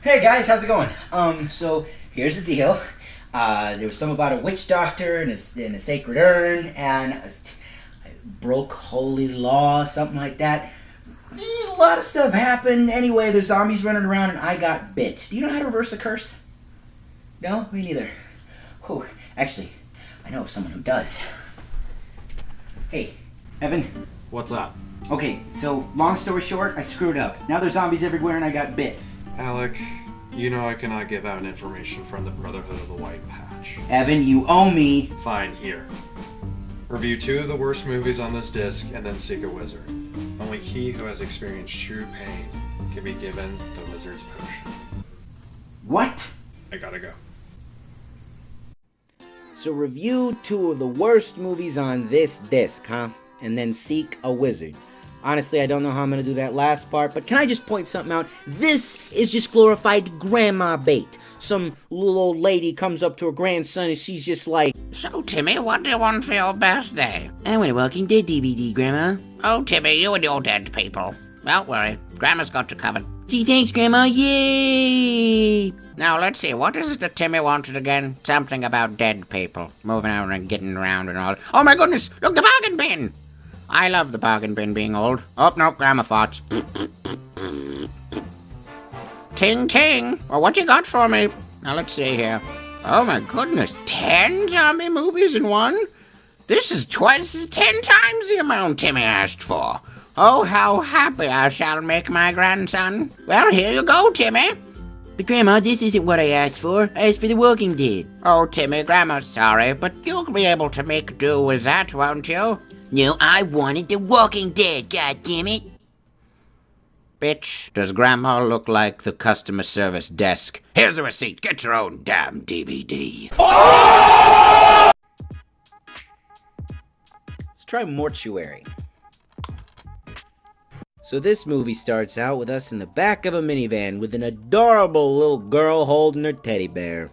Hey guys, how's it going? So here's the deal. There was something about a witch doctor and a sacred urn, and I broke holy law, something like that. A lot of stuff happened. Anyway, there's zombies running around, and I got bit. Do you know how to reverse a curse? No? Me neither. Oh, actually, I know of someone who does. Hey, Evan. What's up? Okay, so long story short, I screwed up. Now there's zombies everywhere, and I got bit. Alec, you know I cannot give out information from the Brotherhood of the White Patch. Evan, you owe me. Fine, here. Review 2 of the worst movies on this disc, and then seek a wizard. Only he who has experienced true pain can be given the wizard's potion. What? I gotta go. So review 2 of the worst movies on this disc, huh? And then seek a wizard. Honestly, I don't know how I'm gonna do that last part, but can I just point something out? This is just glorified grandma bait. Some little old lady comes up to her grandson and she's just like, "So, Timmy, what do you want for your birthday?" "I want a Walking Dead DVD, Grandma." "Oh, Timmy, you and your dead people. Don't worry, Grandma's got you covered." "Gee, thanks, Grandma, yay!" Now, let's see, what is it that Timmy wanted again? Something about dead people, moving out and getting around and all. Oh my goodness, look, the bargain bin! I love the bargain bin being old. Oh, no, Grandma farts. Ting, ting. Well, what you got for me? Now, let's see here. Oh, my goodness. 10 zombie movies in one? This is 10 times the amount Timmy asked for. Oh, how happy I shall make my grandson. Well, here you go, Timmy. "But Grandma, this isn't what I asked for. I asked for The Walking Dead." Oh, Timmy, Grandma's sorry, but you'll be able to make do with that, won't you? "No, I wanted The Walking Dead, goddammit." Bitch, does Grandma look like the customer service desk? Here's a receipt. Get your own damn DVD. Let's try Mortuary. So this movie starts out with us in the back of a minivan with an adorable little girl holding her teddy bear.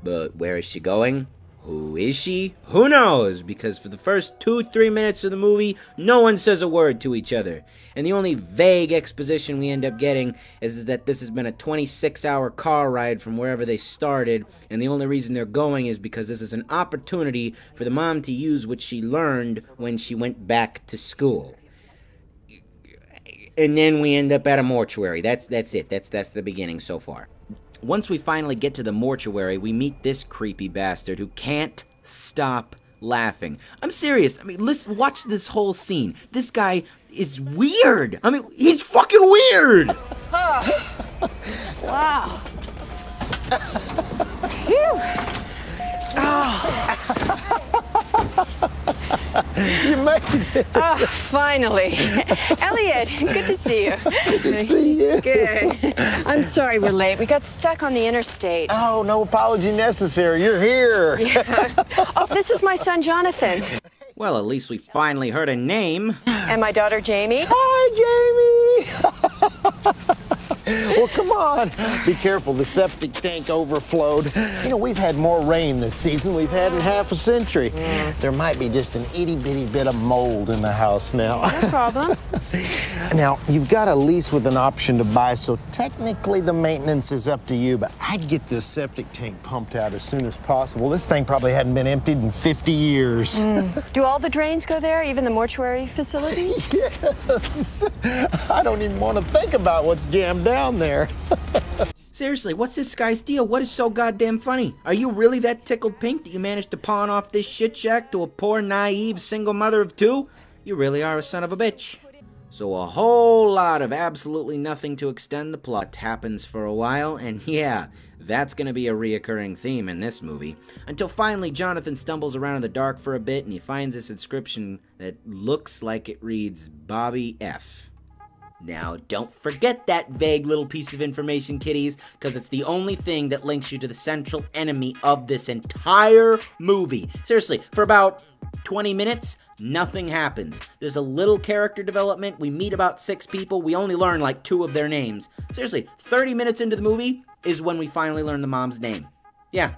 But where is she going? Who is she? Who knows? Because for the first 2-3 minutes of the movie, no one says a word to each other. And the only vague exposition we end up getting is that this has been a 26-hour car ride from wherever they started, and the only reason they're going is because this is an opportunity for the mom to use what she learned when she went back to school. And then we end up at a mortuary. That's it. That's the beginning so far. Once we finally get to the mortuary, we meet this creepy bastard who can't stop laughing. I'm serious. I mean, listen, watch this whole scene. This guy is weird. I mean, he's fucking weird. Wow. Phew. Oh. You made it. Oh, finally. Elliot, good to see you. Good to see you. Good. I'm sorry we're late. We got stuck on the interstate. Oh, no apology necessary. You're here. Yeah. Oh, this is my son, Jonathan. Well, at least we finally heard a name. And my daughter, Jamie. Hi, Jamie. Well, come on. Be careful. The septic tank overflowed. You know, we've had more rain this season we've had in half a century. There might be just an itty-bitty bit of mold in the house now. No problem. Now, you've got a lease with an option to buy, so technically the maintenance is up to you, but I'd get this septic tank pumped out as soon as possible. This thing probably hadn't been emptied in 50 years. Do all the drains go there, even the mortuary facilities? Yes. I don't even want to think about what's jammed down there. Seriously, what's this guy's deal? What is so goddamn funny? Are you really that tickled pink that you managed to pawn off this shit shack to a poor, naive, single mother of 2? You really are a son of a bitch. So a whole lot of absolutely nothing to extend the plot happens for a while, and yeah, that's gonna be a reoccurring theme in this movie. Until finally Jonathan stumbles around in the dark for a bit and he finds this inscription that looks like it reads Bobby F. Now, don't forget that vague little piece of information, kiddies, because it's the only thing that links you to the central enemy of this entire movie. Seriously, for about 20 minutes, nothing happens. There's a little character development. We meet about 6 people. We only learn like 2 of their names. Seriously, 30 minutes into the movie is when we finally learn the mom's name. Yeah.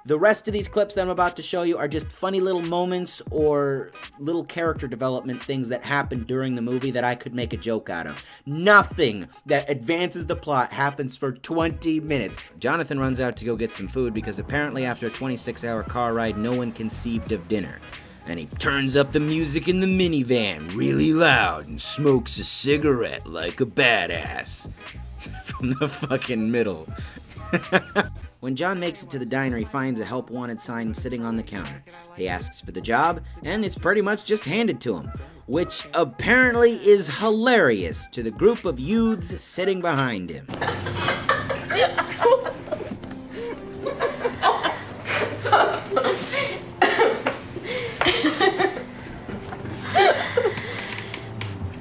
The rest of these clips that I'm about to show you are just funny little moments or little character development things that happen during the movie that I could make a joke out of. Nothing that advances the plot happens for 20 minutes. Jonathan runs out to go get some food because apparently after a 26-hour car ride, no one conceived of dinner. And he turns up the music in the minivan really loud and smokes a cigarette like a badass. From the fucking middle. When John makes it to the diner, he finds a help wanted sign sitting on the counter. He asks for the job, and it's pretty much just handed to him, which apparently is hilarious to the group of youths sitting behind him.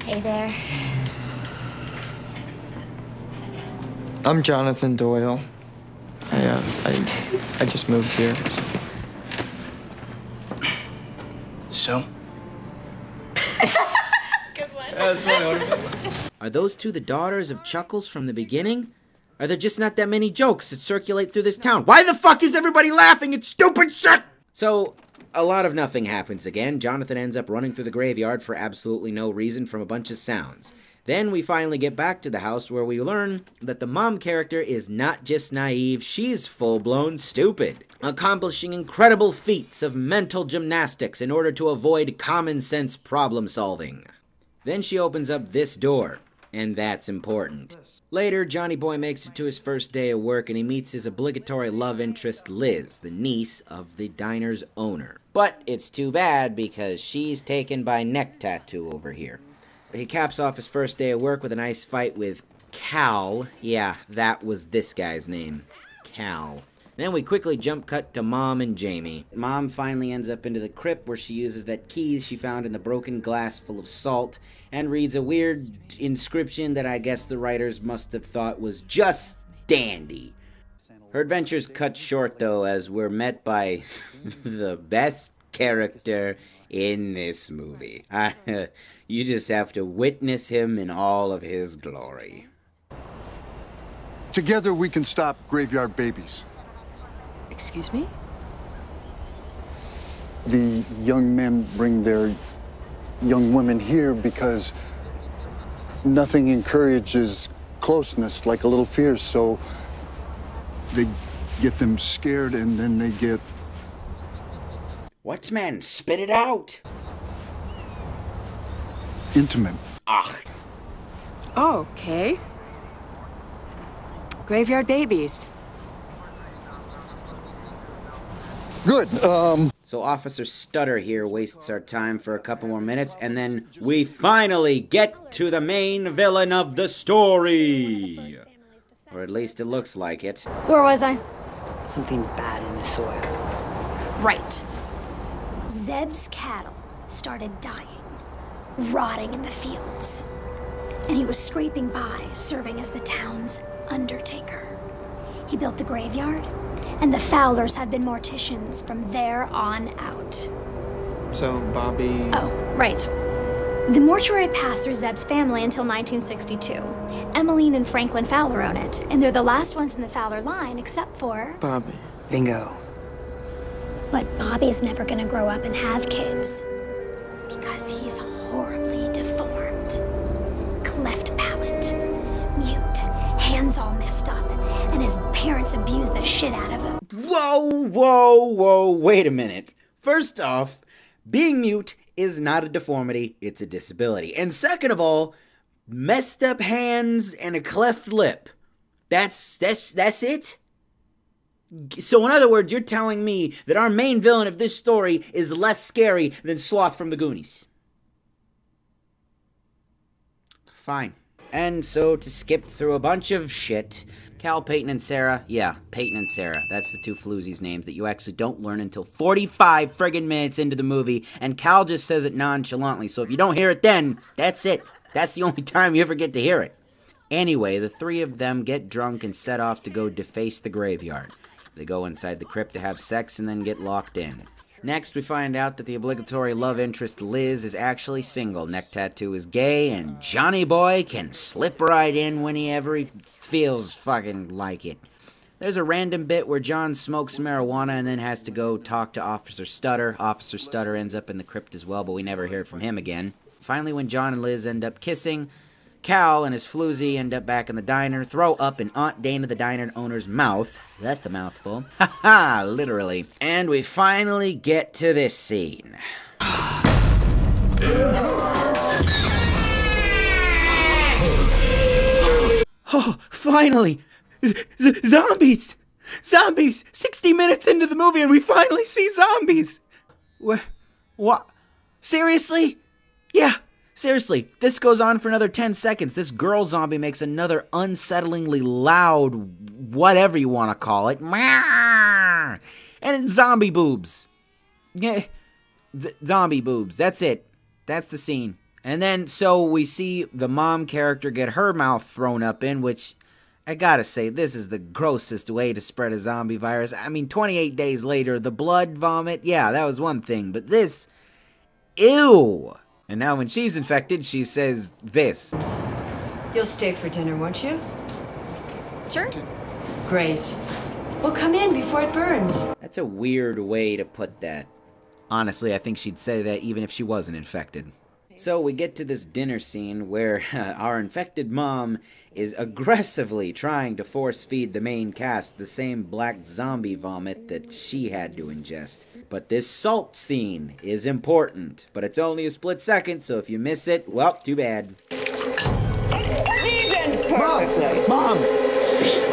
Hey there. I'm Jonathan Doyle. I just moved here. So? Good one. Are those two the daughters of Chuckles from the beginning? Are there just not that many jokes that circulate through this town? Why the fuck is everybody laughing at stupid shit? So, a lot of nothing happens again. Jonathan ends up running through the graveyard for absolutely no reason from a bunch of sounds. Then we finally get back to the house where we learn that the mom character is not just naive, she's full-blown stupid, accomplishing incredible feats of mental gymnastics in order to avoid common-sense problem-solving. Then she opens up this door, and that's important. Later, Johnny Boy makes it to his first day of work and he meets his obligatory love interest Liz, the niece of the diner's owner. But it's too bad because she's taken by Neck Tattoo over here. He caps off his first day of work with a nice fight with Cal. Yeah, that was this guy's name. Cal. Then we quickly jump cut to Mom and Jamie. Mom finally ends up into the crypt where she uses that key she found in the broken glass full of salt and reads a weird inscription that I guess the writers must have thought was just dandy. Her adventure's cut short though as we're met by the best character in this movie. You just have to witness him in all of his glory. Together we can stop graveyard babies. Excuse me? The young men bring their young women here because nothing encourages closeness like a little fear, so they get them scared and then they get... What, man? Spit it out! intimate. Ugh. Oh, okay. Graveyard babies. Good. So Officer Stutter here wastes our time for a couple more minutes, and then we finally get to the main villain of the story. Or at least it looks like it. Where was I? Something bad in the soil. Right. Zeb's cattle started dying, rotting in the fields. And he was scraping by, serving as the town's undertaker. He built the graveyard, and the Fowlers have been morticians from there on out. So, Bobby... Oh, right. The mortuary passed through Zeb's family until 1962. Emmeline and Franklin Fowler own it, and they're the last ones in the Fowler line, except for... Bobby. Bingo. But Bobby's never gonna grow up and have kids. Because he's horribly deformed. Cleft palate. Mute. Hands all messed up. And his parents abuse the shit out of him. Whoa, wait a minute. First off, being mute is not a deformity, it's a disability. And second of all, messed up hands and a cleft lip. That's it? So in other words, you're telling me that our main villain of this story is less scary than Sloth from the Goonies. Fine. And so to skip through a bunch of shit, Cal, Peyton, and Sarah, yeah, Peyton and Sarah, that's the two floozies' names that you actually don't learn until 45 friggin' minutes into the movie, and Cal just says it nonchalantly, so if you don't hear it then, that's it. That's the only time you ever get to hear it. Anyway, the three of them get drunk and set off to go deface the graveyard. They go inside the crypt to have sex and then get locked in. Next, we find out that the obligatory love interest Liz is actually single. Neck Tattoo is gay, and Johnny Boy can slip right in whenever he feels fucking like it. There's a random bit where John smokes marijuana and then has to go talk to Officer Stutter. Officer Stutter ends up in the crypt as well, but we never hear from him again. Finally, when John and Liz end up kissing, Cal and his floozy end up back in the diner, throw up in Aunt Dana the diner owner's mouth. That's a mouthful. Haha, literally. And we finally get to this scene. Oh, finally! Zombies! Zombies! 60 minutes into the movie and we finally see zombies! What? Seriously? Yeah, seriously. This goes on for another 10 seconds. This girl zombie makes another unsettlingly loud, whatever you want to call it. And it's zombie boobs. Yeah, zombie boobs. That's it. That's the scene. And then, so we see the mom character get her mouth thrown up in, which, I gotta say, this is the grossest way to spread a zombie virus. I mean, 28 days later, the blood vomit, yeah, that was one thing. But this, ew. And now when she's infected, she says this. You'll stay for dinner, won't you? Sure. Great. Well, come in before it burns. That's a weird way to put that. Honestly, I think she'd say that even if she wasn't infected. So we get to this dinner scene where our infected mom is aggressively trying to force feed the main cast the same black zombie vomit that she had to ingest. But this salt scene is important, but it's only a split second, so if you miss it, well, too bad. Seasoned perfectly. Mom! Please!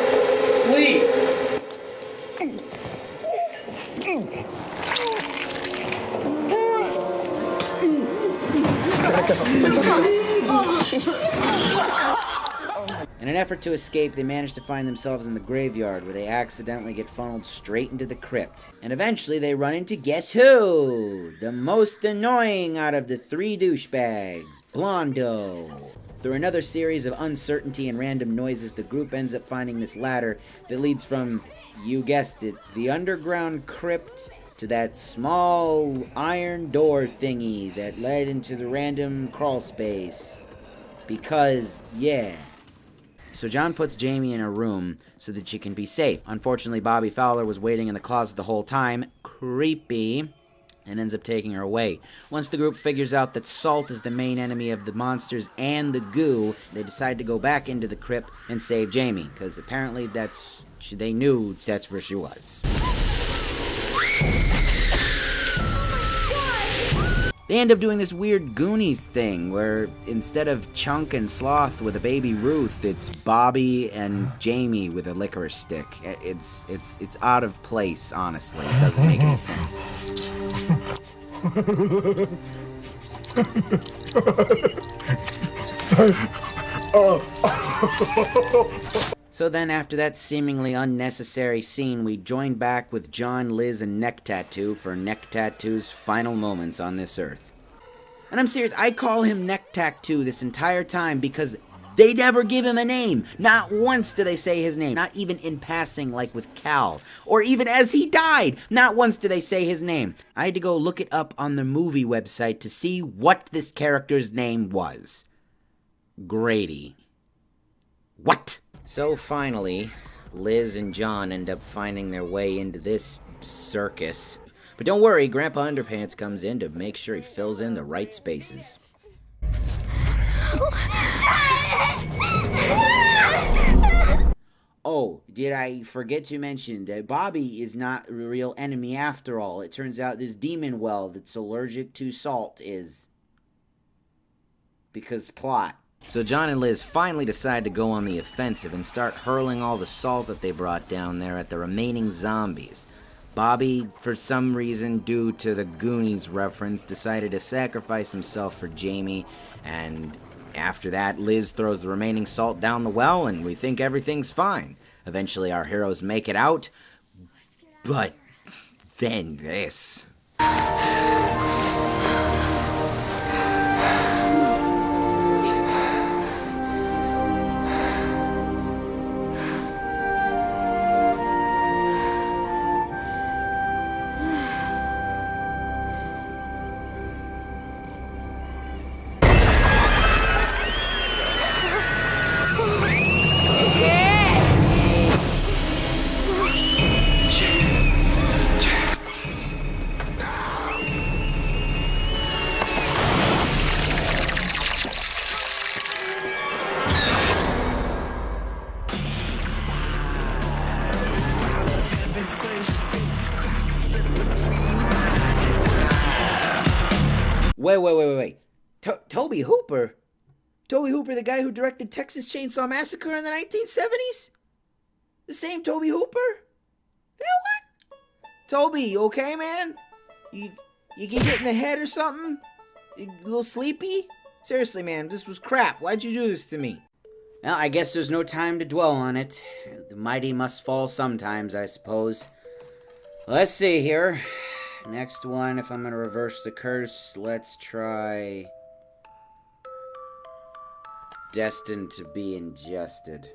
In an effort to escape, they manage to find themselves in the graveyard, where they accidentally get funneled straight into the crypt. And eventually they run into guess who? The most annoying out of the three douchebags, Blondo. Through another series of uncertainty and random noises, the group ends up finding this ladder that leads from, you guessed it, the underground crypt to that small iron door thingy that led into the random crawl space. Because, yeah. So John puts Jamie in a room so that she can be safe. Unfortunately, Bobby Fowler was waiting in the closet the whole time. Creepy. And ends up taking her away. Once the group figures out that salt is the main enemy of the monsters and the goo, they decide to go back into the crypt and save Jamie, because apparently they knew that's where she was. They end up doing this weird Goonies thing where instead of Chunk and Sloth with a baby Ruth, it's Bobby and Jamie with a licorice stick. It's out of place, honestly. It doesn't make any sense. So then, after that seemingly unnecessary scene, we join back with John, Liz, and Neck Tattoo for Neck Tattoo's final moments on this earth. And I'm serious, I call him Neck Tattoo this entire time because they never give him a name. Not once do they say his name. Not even in passing like with Cal. Or even as he died. Not once do they say his name. I had to go look it up on the movie website to see what this character's name was. Grady. What? So finally, Liz and John end up finding their way into this circus. But don't worry, Grandpa Underpants comes in to make sure he fills in the right spaces. Oh, did I forget to mention that Bobby is not a real enemy after all? It turns out this demon well that's allergic to salt is... because plot. So John and Liz finally decide to go on the offensive and start hurling all the salt that they brought down there at the remaining zombies. Bobby, for some reason due to the Goonies reference, decided to sacrifice himself for Jamie, and after that, Liz throws the remaining salt down the well, and we think everything's fine. Eventually, our heroes make it out, but then this. Wait. Toby Hooper? Toby Hooper, the guy who directed Texas Chainsaw Massacre in the 1970s? The same Toby Hooper? Yeah, what? Toby, you okay, man? You get hit in the head or something? You a little sleepy? Seriously, man, this was crap. Why'd you do this to me? Well, I guess there's no time to dwell on it. The mighty must fall sometimes, I suppose. Let's see here. Next one, if I'm gonna reverse the curse, let's try... Destined to be ingested.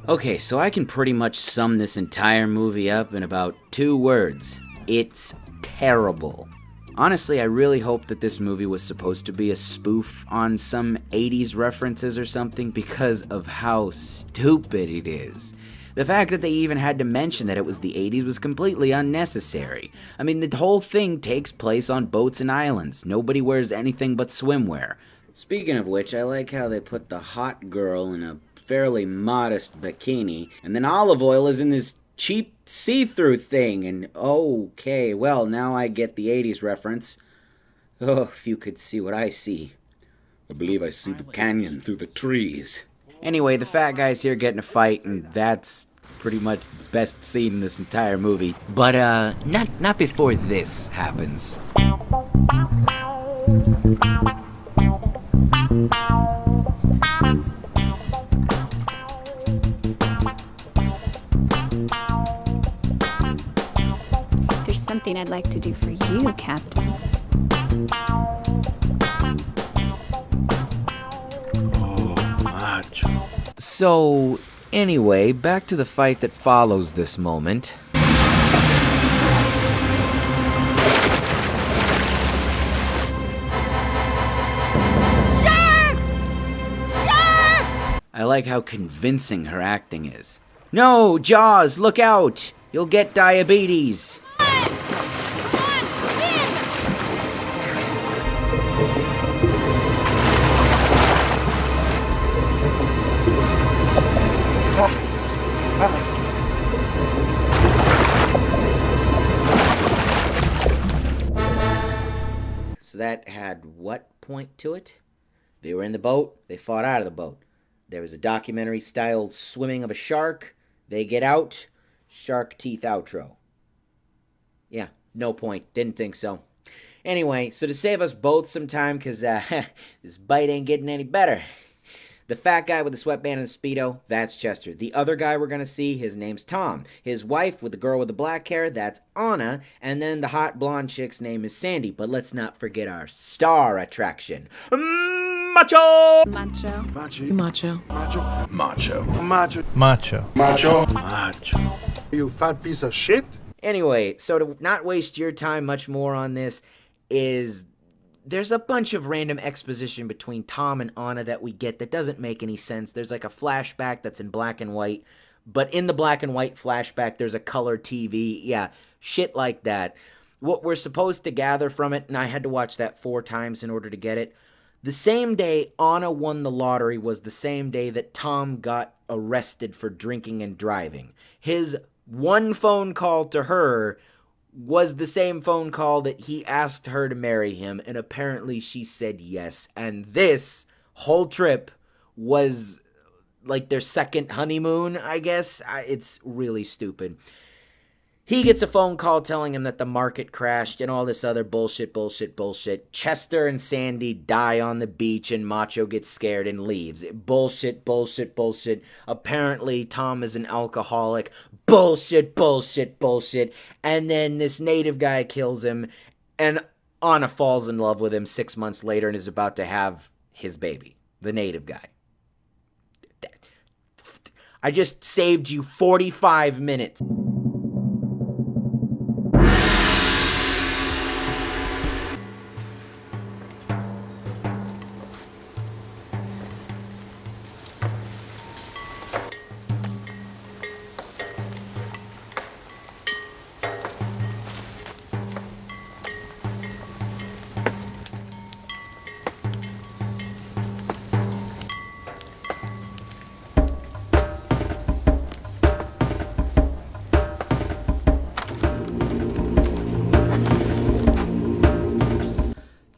Okay, so I can pretty much sum this entire movie up in about 2 words. It's terrible. Honestly, I really hope that this movie was supposed to be a spoof on some 80s references or something because of how stupid it is. The fact that they even had to mention that it was the 80s was completely unnecessary. I mean, the whole thing takes place on boats and islands. Nobody wears anything but swimwear. Speaking of which, I like how they put the hot girl in a fairly modest bikini, and then Olive Oyl is in this cheap see-through thing, and okay, well, now I get the 80s reference. Oh, if you could see what I see. I believe I see the canyon through the trees. Anyway, the fat guy's here getting a fight, and that's pretty much the best scene in this entire movie. But, not before this happens. There's something I'd like to do for you, Captain. So, anyway, back to the fight that follows this moment. Shark! Shark! I like how convincing her acting is. No, Jaws, look out! You'll get diabetes. So that had what point to it? They were in the boat, they fought out of the boat. There was a documentary-style swimming of a shark. They get out, shark teeth outro. Yeah, no point, didn't think so. Anyway, so to save us both some time, because this bite ain't getting any better. The fat guy with the sweatband and the Speedo, that's Chester. The other guy we're going to see, his name's Tom. His wife with the girl with the black hair, that's Anna. And then the hot blonde chick's name is Sandy. But let's not forget our star attraction. Macho! Macho. Macho. Macho. Macho. Macho. Macho. Macho. Macho. Macho. You fat piece of shit. Anyway, so to not waste your time much more on this is... There's a bunch of random exposition between Tom and Anna that we get that doesn't make any sense. There's like a flashback that's in black and white, but in the black and white flashback, there's a color TV. Yeah, shit like that. What we're supposed to gather from it, and I had to watch that 4 times in order to get it, the same day Anna won the lottery was the same day that Tom got arrested for drinking and driving. His one phone call to her was the same phone call that he asked her to marry him, and apparently she said yes. And this whole trip was like their second honeymoon, I guess. It's really stupid. He gets a phone call telling him that the market crashed and all this other bullshit. Chester and Sandy die on the beach and Macho gets scared and leaves. Bullshit. Apparently Tom is an alcoholic. Bullshit. And then this native guy kills him and Anna falls in love with him 6 months later and is about to have his baby. The native guy. I just saved you 45 minutes.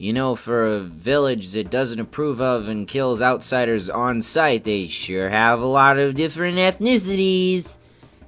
You know, for a village that doesn't approve of and kills outsiders on sight, they sure have a lot of different ethnicities.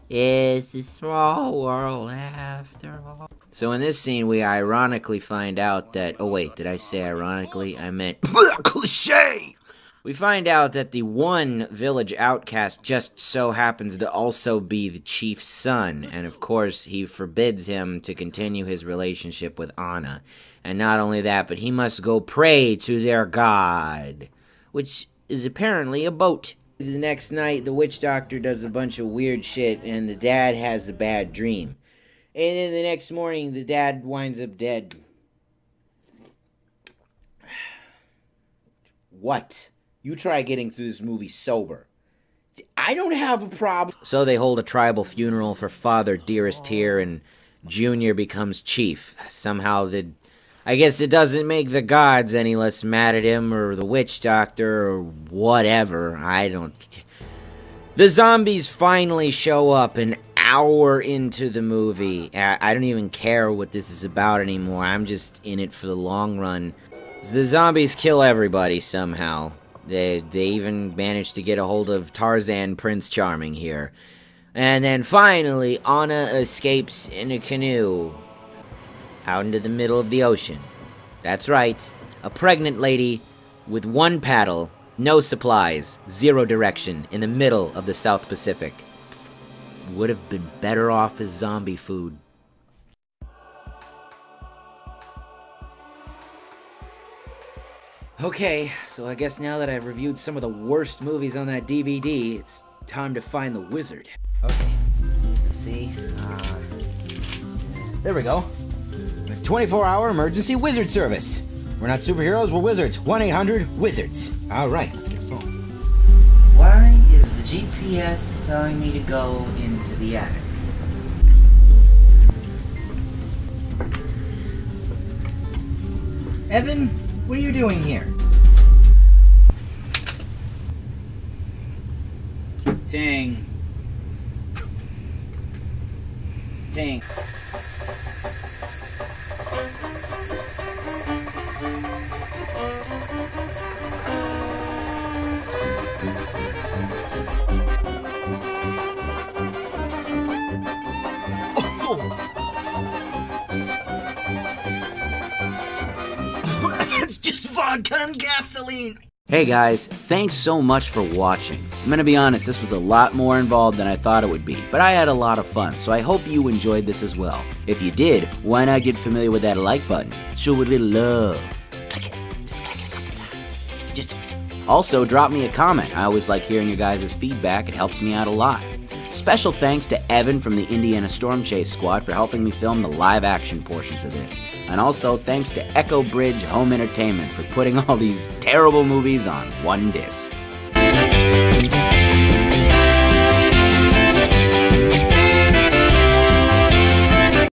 It's a small world after all. So in this scene, we ironically find out that... Oh wait, did I say ironically? I meant... Cliché! We find out that the one village outcast just so happens to also be the chief's son, and of course he forbids him to continue his relationship with Anna. And not only that, but he must go pray to their god, which is apparently a boat. The next night, the witch doctor does a bunch of weird shit, and the dad has a bad dream. And then the next morning, the dad winds up dead. What? You try getting through this movie sober. I don't have a problem. So they hold a tribal funeral for Father Dearest here, and Junior becomes chief. Somehow I guess it doesn't make the gods any less mad at him, or the witch doctor, or whatever. The zombies finally show up an hour into the movie. I don't even care what this is about anymore. I'm just in it for the long run. The zombies kill everybody somehow. They even managed to get a hold of Tarzan Prince Charming here. And then finally, Anna escapes in a canoe out into the middle of the ocean. That's right, a pregnant lady with one paddle, no supplies, zero direction, in the middle of the South Pacific. Would have been better off as zombie food. Okay, so I guess now that I've reviewed some of the worst movies on that DVD, it's time to find the wizard. Okay, let's see. There we go. 24-hour emergency wizard service. We're not superheroes, we're wizards. 1-800-WIZARDS. Alright, let's get a phone. Why is the GPS telling me to go into the attic? Evan, what are you doing here? Ting. Ting. It's just vodka and gasoline! Hey guys, thanks so much for watching. I'm gonna be honest, this was a lot more involved than I thought it would be, but I had a lot of fun, so I hope you enjoyed this as well. If you did, why not get familiar with that like button? Show it a little love. Click it. Just click it a couple times. Just a few. Also, drop me a comment. I always like hearing your guys' feedback. It helps me out a lot. Special thanks to Evan from the Indiana Storm Chase Squad for helping me film the live action portions of this. And also thanks to Echo Bridge Home Entertainment for putting all these terrible movies on one disc.